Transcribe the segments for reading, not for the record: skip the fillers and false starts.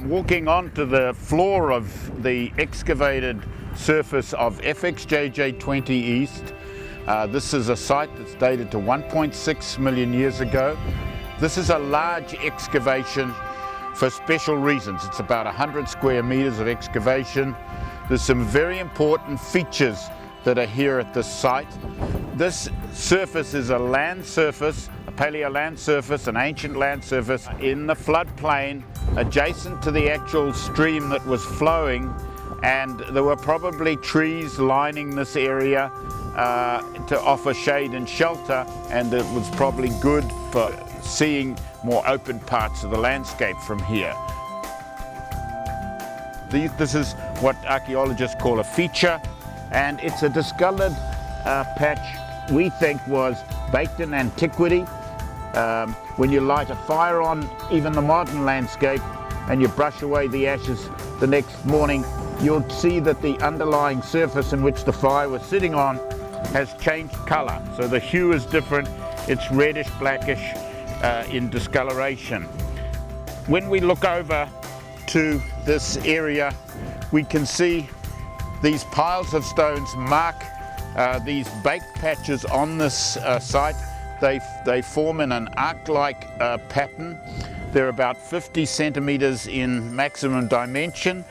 Walking onto the floor of the excavated surface of FXJJ20 East. This is a site that's dated to 1.6 million years ago. This is a large excavation for special reasons. It's about 100 square meters of excavation. There's some very important features that are here at this site. This surface is a land surface, a paleo land surface, an ancient land surface in the floodplain adjacent to the actual stream that was flowing, and there were probably trees lining this area to offer shade and shelter, and it was probably good for seeing more open parts of the landscape from here. This is what archaeologists call a feature, and it's a discoloured patch we think was baked in antiquity. When you light a fire on even the modern landscape and you brush away the ashes the next morning, you'll see that the underlying surface in which the fire was sitting on has changed colour. So the hue is different, it's reddish blackish in discoloration. When we look over to this area, we can see these piles of stones mark these baked patches on this site. They form in an arc-like pattern. They're about 50 centimeters in maximum dimension.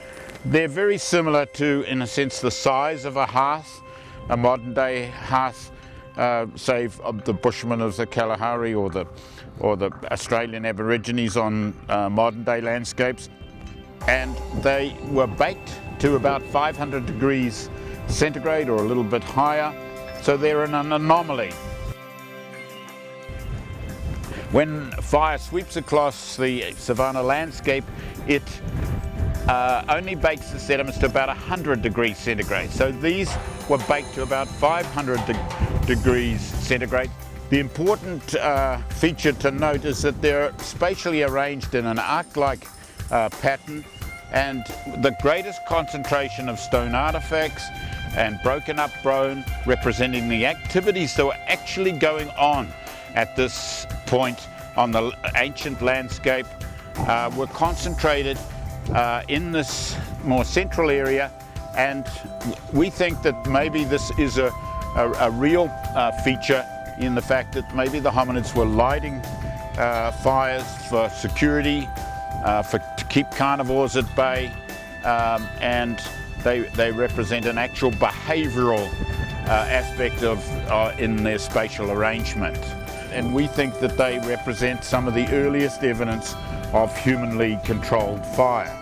They're very similar to, in a sense, the size of a hearth, a modern-day hearth, say of the Bushmen of the Kalahari or the Australian Aborigines on modern-day landscapes. And they were baked to about 500 degrees centigrade or a little bit higher, so they're an anomaly. When fire sweeps across the savanna landscape, it only bakes the sediments to about 100 degrees centigrade. So these were baked to about 500 degrees centigrade. The important feature to note is that they're spatially arranged in an arc-like pattern, and the greatest concentration of stone artifacts and broken up bone representing the activities that were actually going on at this point on the ancient landscape were concentrated in this more central area, and we think that maybe this is a real feature in the fact that maybe the hominids were lighting fires for security, to keep carnivores at bay, and they represent an actual behavioural aspect of in their spatial arrangement. And we think that they represent some of the earliest evidence of humanly controlled fire.